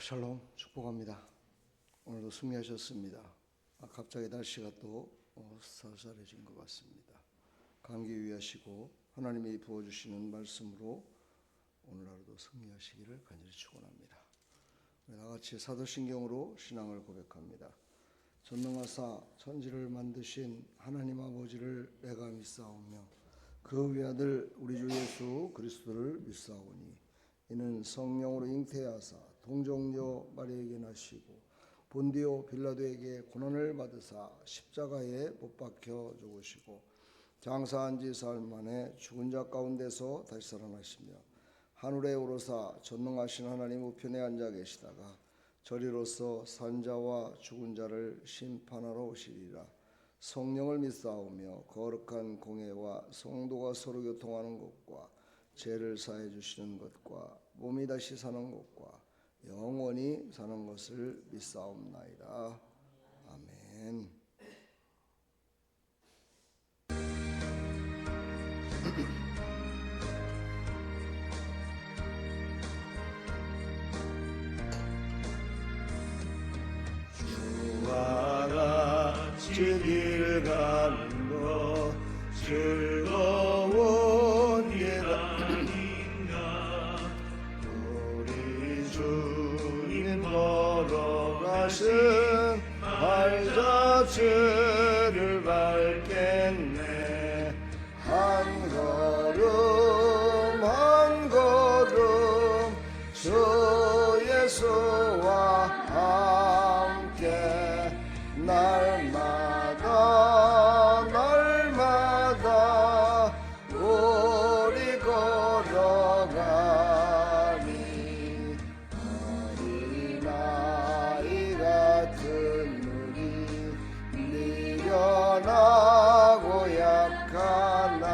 샬롬 축복합니다. 오늘도 승리하셨습니다. 갑자기 날씨가 또 쌀쌀해진 것 같습니다. 감기 유의하시고 하나님이 부어주시는 말씀으로 오늘 하루도 승리하시기를 간절히 축원합니다. 나같이 사도신경으로 신앙을 고백합니다. 전능하사 천지를 만드신 하나님 아버지를 내가 믿사오며 그 외아들 우리 주 예수 그리스도를 믿사오니 이는 성령으로 잉태하사 동정녀 마리아에게 나시고 본디오 빌라도에게 고난을 받으사 십자가에 못 박혀 죽으시고 장사한 지 사흘 만에 죽은 자 가운데서 다시 살아나시며 하늘에 오르사 전능하신 하나님 우편에 앉아 계시다가 저리로서 산자와 죽은 자를 심판하러 오시리라. 성령을 믿사오며 거룩한 공회와 성도가 서로 교통하는 것과 죄를 사해 주시는 것과 몸이 다시 사는 것과 영원히 사는 것을 믿사옵나이다. 아멘. 주와 같이 길 가는 것 즐거운 일 아닌가. 우리 주님 걸어가신 발자취를 밟겠네. 한 걸음 한 걸음 주 예수와 함께 날마다 날마다 우리 걸어가니 어린아이 같은 눈이 미련하고 약하나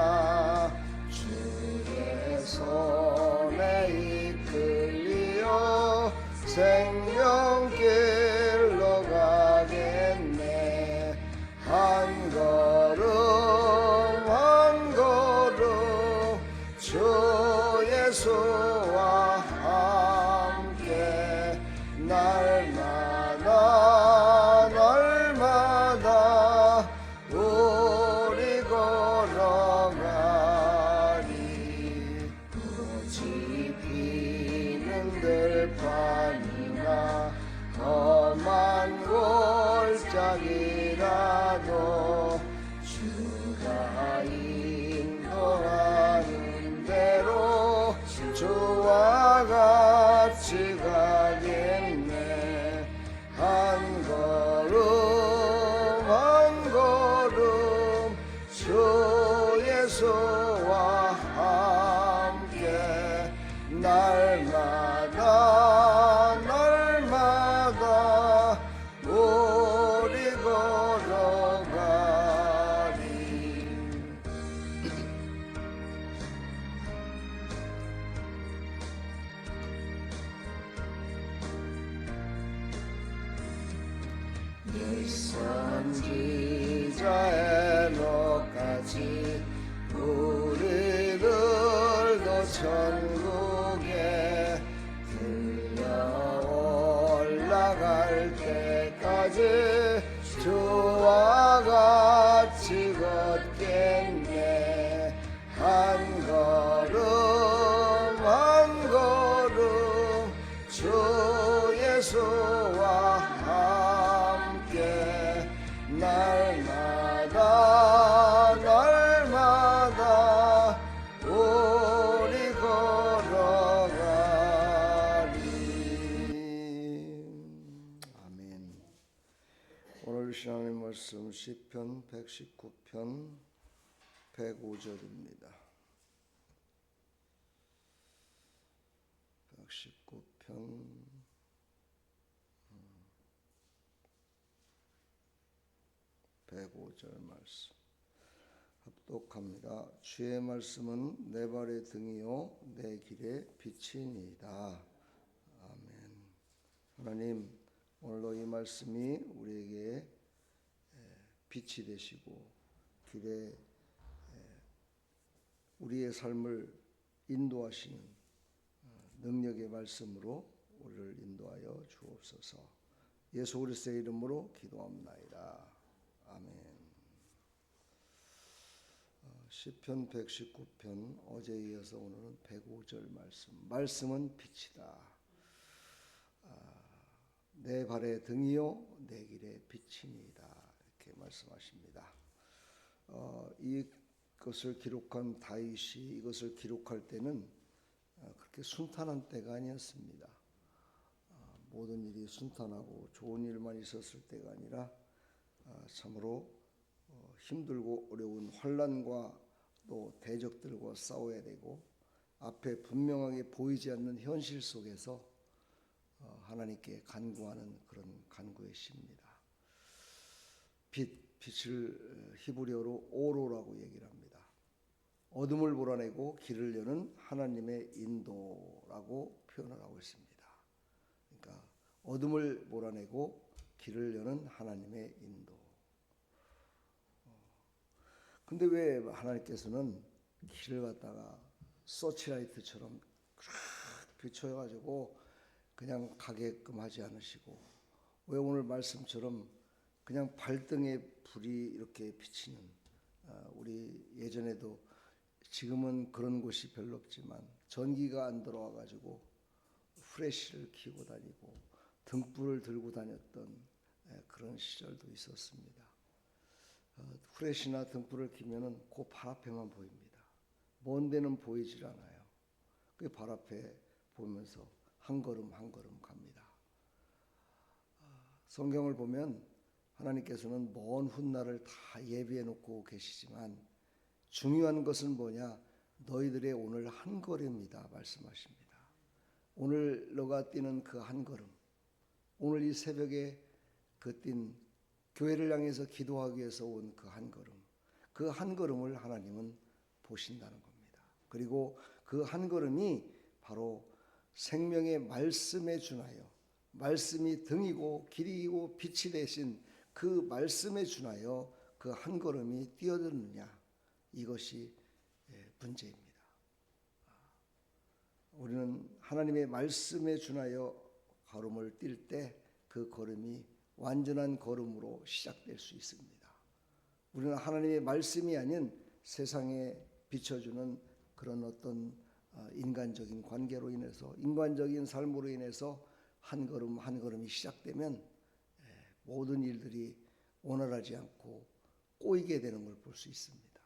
주의 손에 이끌려 생명길로 가겠네. 한 걸음 한 걸음 주 예수와 함께 날마다 날마다 우리 걸어가니. 꽃이 피는 들판이나 험한 골짜기라도 주가 인도하는 대로 주와 같이 가겠네. 한 걸음 한 걸음 주 예수와 함께 날마다 날마다 우리 걸어가리. 선지자 에녹까지 우리들도 천국에 들려 올라갈 때까지 주와 같이 걷겠네. 한 걸음 한 걸음 주 예수와 함께 날마다 날마다 우리 걸어가리. 아멘. 오늘 신앙의 말씀 시편 119편 105절입니다. 119편 105절 말씀 합독합니다. 주의 말씀은 내 발의 등이요 내 길의 빛이니이다. 아멘. 하나님, 오늘도 이 말씀이 우리에게 빛이 되시고 길에 우리의 삶을 인도하시는 능력의 말씀으로 우리를 인도하여 주옵소서. 예수 그리스도의 이름으로 기도합나이다. 아멘. 시편 119편 어제에 이어서 오늘은 105절 말씀은 빛이다. 내 발의 등이요 내 길의 빛이니이다. 이렇게 말씀하십니다. 이것을 기록한 다윗이 이것을 기록할 때는 그렇게 순탄한 때가 아니었습니다. 모든 일이 순탄하고 좋은 일만 있었을 때가 아니라 참으로 힘들고 어려운 환난과 또 대적들과 싸워야 되고 앞에 분명하게 보이지 않는 현실 속에서 하나님께 간구하는 그런 간구의 시입니다. 빛을 히브리어로 오로라고 얘기를 합니다. 어둠을 몰아내고 길을 여는 하나님의 인도라고 표현을 하고 있습니다. 그러니까 어둠을 몰아내고 길을 여는 하나님의 인도. 근데 왜 하나님께서는 길을 갖다가 서치라이트처럼 비춰가지고 그냥 가게끔 하지 않으시고 왜 오늘 말씀처럼 그냥 발등에 불이 이렇게 비치는 우리 예전에도 지금은 그런 곳이 별로 없지만 전기가 안 들어와 가지고 프레시를 켜고 다니고 등불을 들고 다녔던 그런 시절도 있었습니다. 프레시나 등불을 켜면은 그 발 앞에만 보입니다. 먼 데는 보이질 않아요. 그 발 앞에 보면서 한 걸음 한 걸음 갑니다. 성경을 보면 하나님께서는 먼 훗날을 다 예비해 놓고 계시지만 중요한 것은 뭐냐? 너희들의 오늘 한 걸음이다 말씀하십니다. 오늘 너가 뛰는 그 한 걸음, 오늘 이 새벽에 그 뛴 교회를 향해서 기도하기 위해서 온 그 한 걸음, 그 한 걸음을 하나님은 보신다는 겁니다. 그리고 그 한 걸음이 바로 생명의 말씀에 준하여, 말씀이 등이고 길이고 빛이 되신 그 말씀에 준하여 그 한 걸음이 뛰어드느냐, 이것이 문제입니다. 우리는 하나님의 말씀에 준하여 걸음을 뛸 때 그 걸음이 완전한 걸음으로 시작될 수 있습니다. 우리는 하나님의 말씀이 아닌 세상에 비춰주는 그런 어떤 인간적인 관계로 인해서, 인간적인 삶으로 인해서 한 걸음 한 걸음이 시작되면 모든 일들이 원활하지 않고 꼬이게 되는 걸 볼 수 있습니다.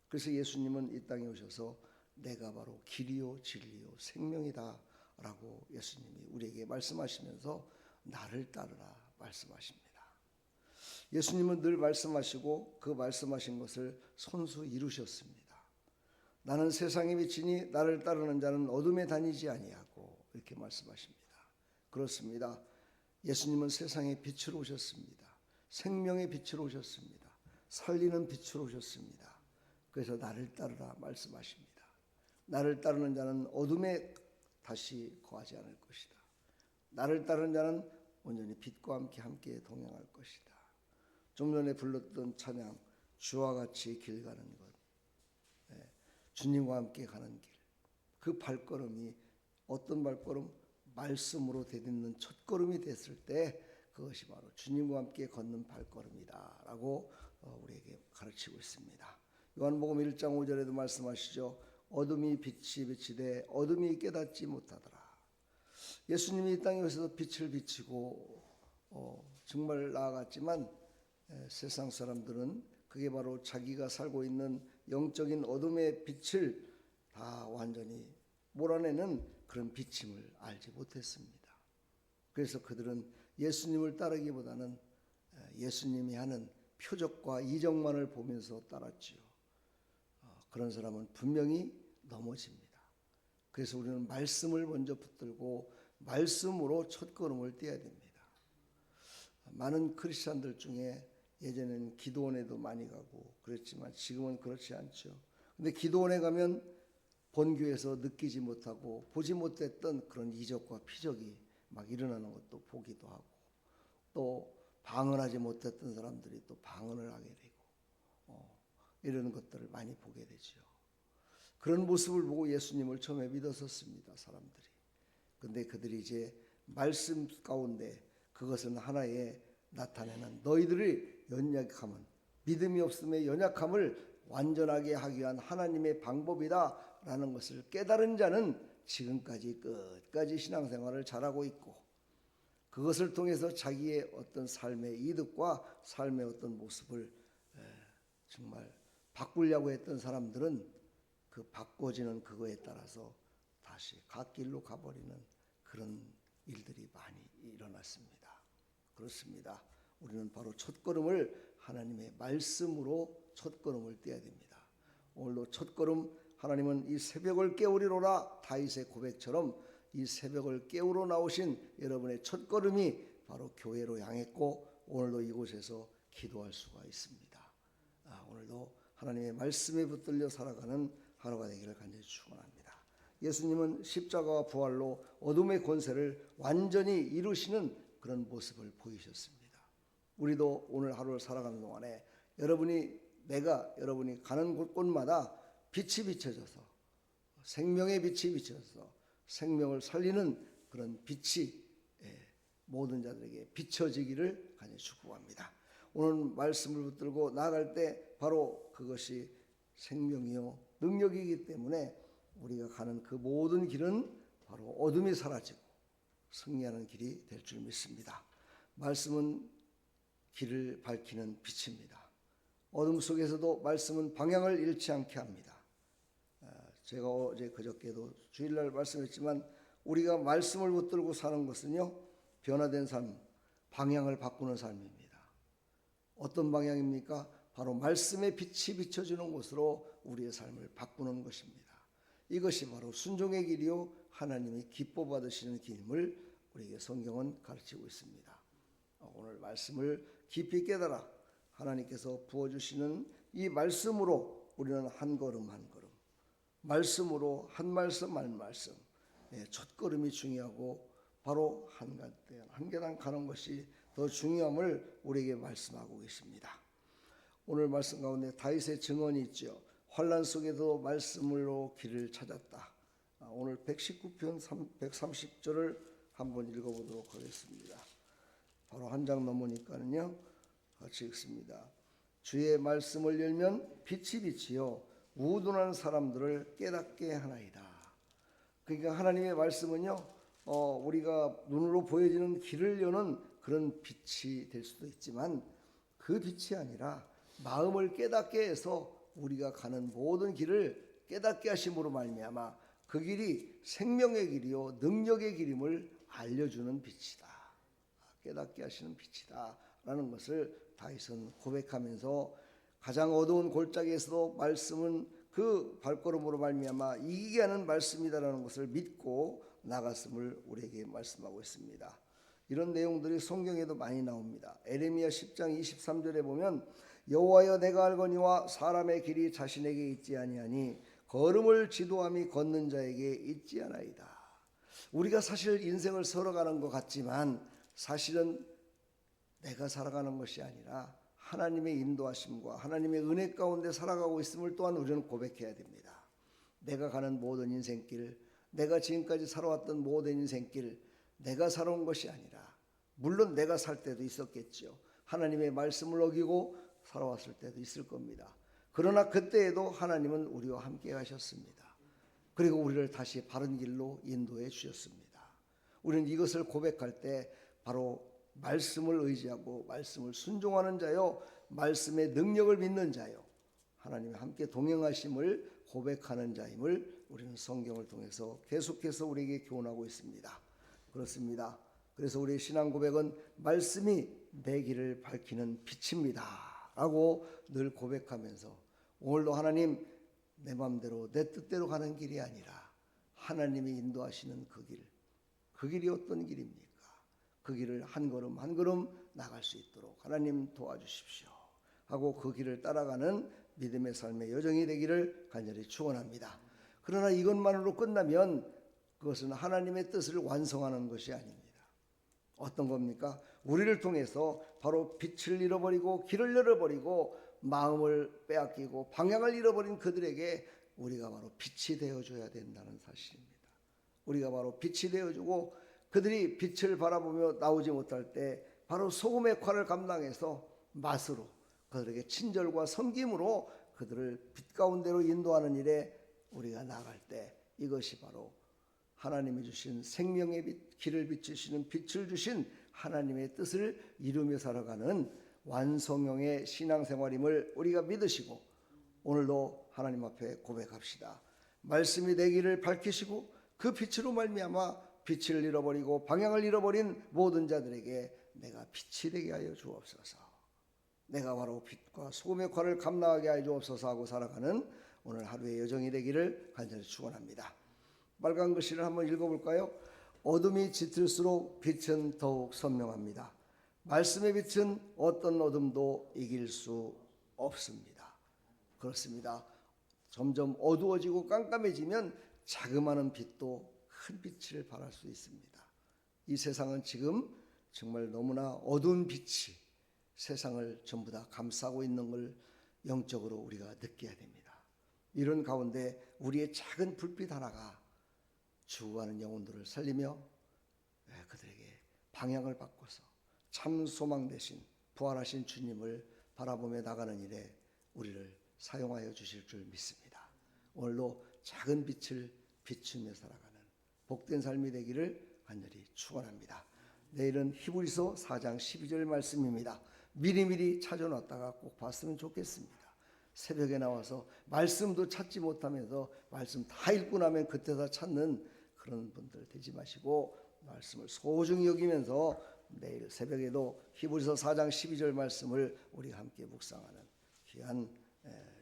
그래서 예수님은 이 땅에 오셔서 내가 바로 길이요 진리요 생명이다 라고 예수님이 우리에게 말씀하시면서 나를 따르라 말씀하십니다. 예수님은 늘 말씀하시고 그 말씀하신 것을 손수 이루셨습니다. 나는 세상의 빛이니 나를 따르는 자는 어둠에 다니지 아니하고 이렇게 말씀하십니다. 그렇습니다. 예수님은 세상의 빛으로 오셨습니다. 생명의 빛으로 오셨습니다. 살리는 빛으로 오셨습니다. 그래서 나를 따르라 말씀하십니다. 나를 따르는 자는 어둠에 다시 거하지 않을 것이다. 나를 따르는 자는 온전히 빛과 함께 동행할 것이다. 좀 전에 불렀던 찬양, 주와 같이 길 가는 것, 주님과 함께 가는 길, 그 발걸음이 어떤 발걸음? 말씀으로 디딛는 첫걸음이 됐을 때 그것이 바로 주님과 함께 걷는 발걸음이다 라고 우리에게 가르치고 있습니다. 요한복음 1장 5절에도 말씀하시죠. 어둠이 빛이 비치되 어둠이 깨닫지 못하더라. 예수님이 이 땅에 오셔서 빛을 비치고 정말 나아갔지만 세상 사람들은 그게 바로 자기가 살고 있는 영적인 어둠의 빛을 다 완전히 몰아내는 그런 빛임을 알지 못했습니다. 그래서 그들은 예수님을 따르기보다는 예수님이 하는 표적과 이적만을 보면서 따랐지요. 그런 사람은 분명히 넘어집니다. 그래서 우리는 말씀을 먼저 붙들고 말씀으로 첫걸음을 떼야 됩니다. 많은 크리스찬들 중에 예전에는 기도원에도 많이 가고 그랬지만 지금은 그렇지 않죠. 근데 기도원에 가면 본교에서 느끼지 못하고 보지 못했던 그런 이적과 피적이 막 일어나는 것도 보기도 하고, 또 방언하지 못했던 사람들이 또 방언을 하게 되고 이런 것들을 많이 보게 되죠. 그런 모습을 보고 예수님을 처음에 믿었었습니다, 사람들이. 근데 그들이 이제 말씀 가운데 그것은 하나의 나타내는 너희들의 연약함은 믿음이 없음의 연약함을 완전하게 하기 위한 하나님의 방법이다라는 것을 깨달은 자는 지금까지 끝까지 신앙생활을 잘하고 있고 그것을 통해서 자기의 어떤 삶의 이득과 삶의 어떤 모습을 정말 바꾸려고 했던 사람들은 그 바꿔지는 그거에 따라서 다시 갓길로 가버리는 그런 일들이 많이 일어났습니다. 그렇습니다. 우리는 바로 첫걸음을 하나님의 말씀으로 첫걸음을 떼야 됩니다. 오늘도 첫걸음 하나님은 이 새벽을 깨우리로라 다윗의 고백처럼 이 새벽을 깨우러 나오신 여러분의 첫걸음이 바로 교회로 향했고 오늘도 이곳에서 기도할 수가 있습니다. 오늘도 하나님의 말씀에 붙들려 살아가는 하루가 되기를 간절히 축원합니다. 예수님은 십자가와 부활로 어둠의 권세를 완전히 이루시는 그런 모습을 보이셨습니다. 우리도 오늘 하루를 살아가는 동안에 여러분이 가는 곳곳마다 빛이 비춰져서 생명의 빛이 비춰져서 생명을 살리는 그런 빛이 모든 자들에게 비춰지기를 간절히 축복합니다. 오늘 말씀을 붙들고 나아갈 때 바로 그것이 생명이요 능력이기 때문에 우리가 가는 그 모든 길은 바로 어둠이 사라지고 승리하는 길이 될 줄 믿습니다. 말씀은 길을 밝히는 빛입니다. 어둠 속에서도 말씀은 방향을 잃지 않게 합니다. 제가 어제 그저께도 주일날 말씀했지만 우리가 말씀을 붙들고 사는 것은요 변화된 삶, 방향을 바꾸는 삶입니다. 어떤 방향입니까? 바로 말씀의 빛이 비춰주는 곳으로 우리의 삶을 바꾸는 것입니다. 이것이 바로 순종의 길이요 하나님이 기뻐 받으시는 길임을 우리에게 성경은 가르치고 있습니다. 오늘 말씀을 깊이 깨달아 하나님께서 부어주시는 이 말씀으로 우리는 한 걸음 한 걸음 말씀으로 한 말씀 한 말씀 첫걸음이 중요하고 바로 한 계단 가는 것이 더 중요함을 우리에게 말씀하고 계십니다. 오늘 말씀 가운데 다윗의 증언이 있죠. 환난 속에도 말씀으로 길을 찾았다. 오늘 119편 130절을 한번 읽어보도록 하겠습니다. 바로 한 장 넘으니까는요 같이 읽습니다. 주의 말씀을 열면 빛이 비치어 우둔한 사람들을 깨닫게 하나이다. 그러니까 하나님의 말씀은요 우리가 눈으로 보여지는 길을 여는 그런 빛이 될 수도 있지만 그 빛이 아니라 마음을 깨닫게 해서 우리가 가는 모든 길을 깨닫게 하심으로 말미암아 그 길이 생명의 길이요 능력의 길임을 알려주는 빛이다. 깨닫게 하시는 빛이다 라는 것을 다윗은 고백하면서 가장 어두운 골짜기에서도 말씀은 그 발걸음으로 말미암아 이기게 하는 말씀이다라는 것을 믿고 나갔음을 우리에게 말씀하고 있습니다. 이런 내용들이 성경에도 많이 나옵니다. 에레미야 10장 23절에 보면 여호와여 내가 알거니와 사람의 길이 자신에게 있지 아니하니 걸음을 지도함이 걷는 자에게 있지 않아이다. 우리가 사실 인생을 살아가는 것 같지만 사실은 내가 살아가는 것이 아니라 하나님의 인도하심과 하나님의 은혜 가운데 살아가고 있음을 또한 우리는 고백해야 됩니다. 내가 가는 모든 인생길, 내가 지금까지 살아왔던 모든 인생길, 내가 살아온 것이 아니라 물론 내가 살 때도 있었겠죠. 하나님의 말씀을 어기고 살아왔을 때도 있을 겁니다. 그러나 그때에도 하나님은 우리와 함께 하셨습니다. 그리고 우리를 다시 바른 길로 인도해 주셨습니다. 우리는 이것을 고백할 때 바로 말씀을 의지하고 말씀을 순종하는 자요 말씀의 능력을 믿는 자요 하나님이 함께 동행하심을 고백하는 자임을 우리는 성경을 통해서 계속해서 우리에게 교훈하고 있습니다. 그렇습니다. 그래서 우리의 신앙 고백은 말씀이 내 길을 밝히는 빛입니다 라고 늘 고백하면서 오늘도 하나님 내 마음대로 내 뜻대로 가는 길이 아니라 하나님이 인도하시는 그 길이 어떤 길입니까? 그 길을 한 걸음 한 걸음 나갈 수 있도록 하나님 도와주십시오 하고 그 길을 따라가는 믿음의 삶의 여정이 되기를 간절히 축원합니다. 그러나 이것만으로 끝나면 그것은 하나님의 뜻을 완성하는 것이 아닙니다. 어떤 겁니까? 우리를 통해서 바로 빛을 잃어버리고 길을 잃어버리고 마음을 빼앗기고 방향을 잃어버린 그들에게 우리가 바로 빛이 되어줘야 된다는 사실입니다. 우리가 바로 빛이 되어주고 그들이 빛을 바라보며 나오지 못할 때 바로 소금의 역할을 감당해서 맛으로 그들에게 친절과 섬김으로 그들을 빛 가운데로 인도하는 일에 우리가 나아갈 때 이것이 바로 하나님이 주신 생명의 빛, 길을 비추시는 빛을 주신 하나님의 뜻을 이루며 살아가는 완성형의 신앙생활임을 우리가 믿으시고 오늘도 하나님 앞에 고백합시다. 말씀이 내 길을 밝히시고 그 빛으로 말미암아 빛을 잃어버리고 방향을 잃어버린 모든 자들에게 내가 빛이 되게 하여 주옵소서. 내가 바로 빛과 소금의 역할을 감당하게 하여 주옵소서 하고 살아가는 오늘 하루의 여정이 되기를 간절히 축원합니다. 빨간 글씨를 한번 읽어볼까요? 어둠이 짙을수록 빛은 더욱 선명합니다. 말씀의 빛은 어떤 어둠도 이길 수 없습니다. 그렇습니다. 점점 어두워지고 깜깜해지면 자그마한 빛도 큰 빛을 발할 수 있습니다. 이 세상은 지금 정말 너무나 어두운 빛이 세상을 전부 다 감싸고 있는 걸 영적으로 우리가 느껴야 됩니다. 이런 가운데 우리의 작은 불빛 하나가 죽어가는 영혼들을 살리며 그들에게 방향을 바꿔서 참 소망 대신 부활하신 주님을 바라보며 나가는 일에 우리를 사용하여 주실 줄 믿습니다. 오늘도 작은 빛을 비추며 살아가는 복된 삶이 되기를 간절히 축원합니다. 내일은 히브리서 4장 12절 말씀입니다. 미리미리 찾아놨다가 꼭 봤으면 좋겠습니다. 새벽에 나와서 말씀도 찾지 못하면서 말씀 다 읽고 나면 그때 다 찾는 그런 분들 되지 마시고 말씀을 소중히 여기면서 내일 새벽에도 히브리서 4장 12절 말씀을 우리가 함께 묵상하는 귀한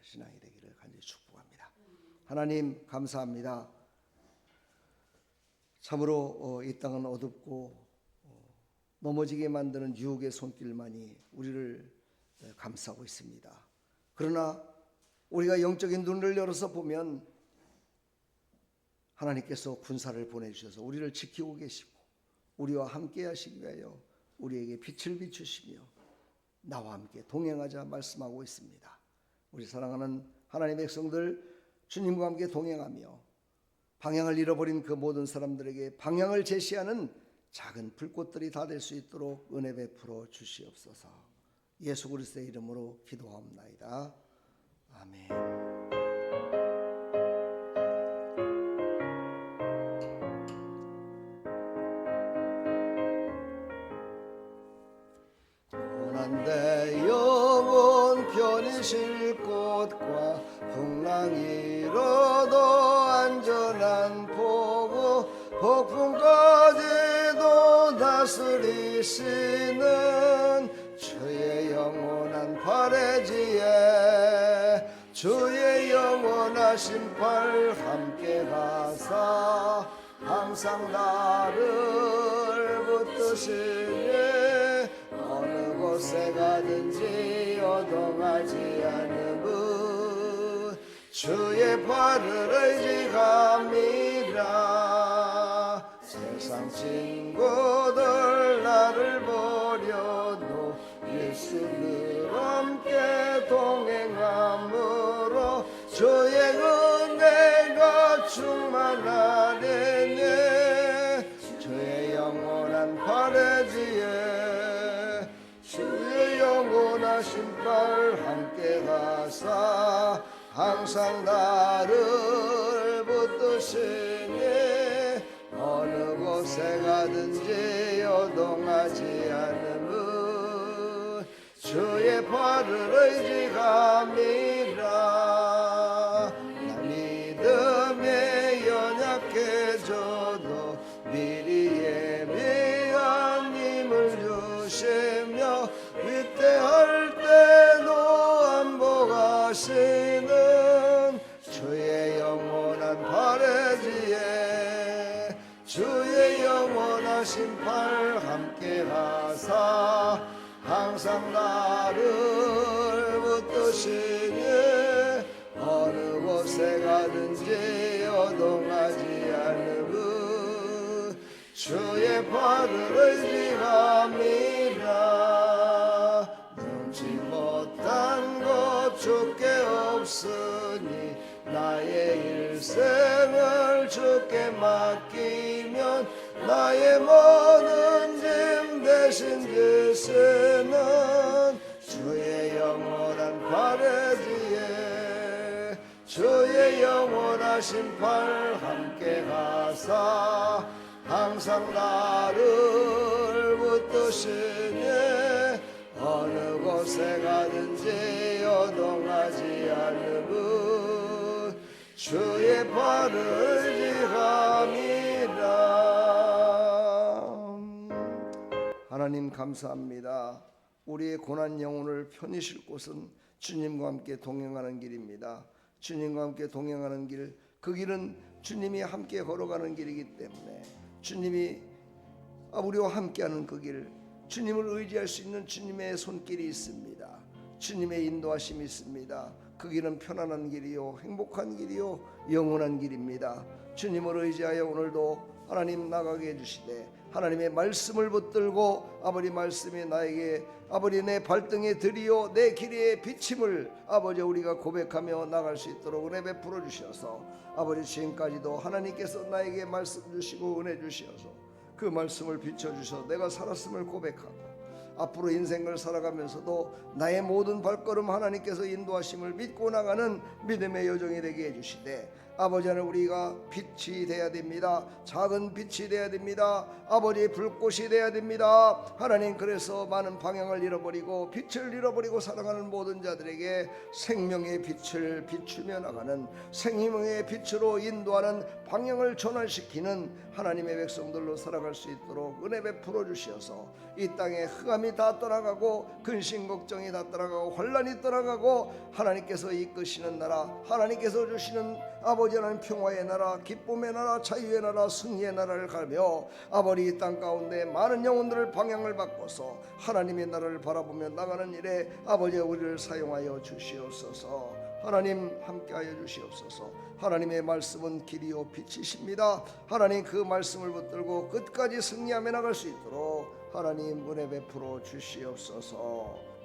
신앙이 되기를 간절히 축복합니다. 하나님 감사합니다. 참으로 이 땅은 어둡고 넘어지게 만드는 유혹의 손길만이 우리를 감싸고 있습니다. 그러나 우리가 영적인 눈을 열어서 보면 하나님께서 군사를 보내주셔서 우리를 지키고 계시고 우리와 함께 하시기 위하여 우리에게 빛을 비추시며 나와 함께 동행하자 말씀하고 있습니다. 우리 사랑하는 하나님의 백성들 주님과 함께 동행하며 방향을 잃어버린 그 모든 사람들에게 방향을 제시하는 작은 불꽃들이 다 될 수 있도록 은혜 베풀어 주시옵소서. 예수 그리스도의 이름으로 기도하옵나이다. 아멘. 내 영혼 편히 쉴 곳과 풍랑이로도 안전한 포구 폭풍까지도 다스리시는 주의 영원한 발해지에 주의 영원하신 팔 함께 가사 항상 나를 붙드시니 어느 곳에 가든지 요동하지 않음은 주의 발을 의지합니다. 세상 친구들 나를 버려도 예수와 함께 동행함으로 주의 은혜가 충만하리니 주의 영원한 발해지에 주의 영원하신 팔 함께 가사 항상 나를 붙드시니 어느 곳에 가든지 요동하지 않음은 주의 팔을 의지합니다. 나 믿음에 연약해져도 미리 예비한 힘을 주시며 위태할 때도 안복하시는 주의 영원한 발해지에 주의 영원하신 팔 함께 하사 항상 나를 붙드시니 어느 곳에 가든지 요동하지 않음은 주의 팔을 의지합니다. 넘지 못한 것 주께 없으니 나의 일생을 주께 맡기면 나의 모든 짐 대신 지시는 주의 영원한 발에지에 주의 영원하신 팔 함께 하사 항상 나를 붙드시니 어느 곳에 가든지 요동하지 않으면 주의 발을 지함이라. 하나님 감사합니다. 우리의 고난 영혼을 편히 쉴 곳은 주님과 함께 동행하는 길입니다. 주님과 함께 동행하는 길, 그 길은 주님이 함께 걸어가는 길이기 때문에 주님이 우리와 함께하는 그 길, 주님을 의지할 수 있는 주님의 손길이 있습니다. 주님의 인도하심이 있습니다. 그 길은 편안한 길이요, 행복한 길이요, 영원한 길입니다. 주님을 의지하여 오늘도 하나님 나가게 해주시되 하나님의 말씀을 붙들고 아버지 말씀이 나에게 아버지 내 발등에 들이요 내 길에 비침을 아버지 우리가 고백하며 나갈 수 있도록 은혜 베풀어 주셔서 아버지 지금까지도 하나님께서 나에게 말씀 주시고 은혜 주셔서 그 말씀을 비춰주셔서 내가 살았음을 고백하고 앞으로 인생을 살아가면서도 나의 모든 발걸음 하나님께서 인도하심을 믿고 나가는 믿음의 여정이 되게 해주시되 아버지 하나님 우리가 빛이 되어야 됩니다. 작은 빛이 되어야 됩니다. 아버지의 불꽃이 되어야 됩니다. 하나님 그래서 많은 방향을 잃어버리고 빛을 잃어버리고 살아가는 모든 자들에게 생명의 빛을 비추며 나가는 생명의 빛으로 인도하는 방향을 전환시키는 하나님의 백성들로 살아갈 수 있도록 은혜 베풀어 주시어서 이 땅에 흑암이 다 떠나가고 근심 걱정이 다 떠나가고 환난이 떠나가고 하나님께서 이끄시는 나라 하나님께서 주시는 아버지 하나님 평화의 나라 기쁨의 나라 자유의 나라 승리의 나라를 가며 아버지 이 땅 가운데 많은 영혼들을 방향을 바꿔서 하나님의 나라를 바라보며 나가는 일에 아버지 우리를 사용하여 주시옵소서. 하나님 함께하여 주시옵소서. 하나님의 말씀은 길이요 빛이십니다. 하나님 그 말씀을 붙들고 끝까지 승리하며 나갈 수 있도록 하나님 은혜 베풀어 주시옵소서.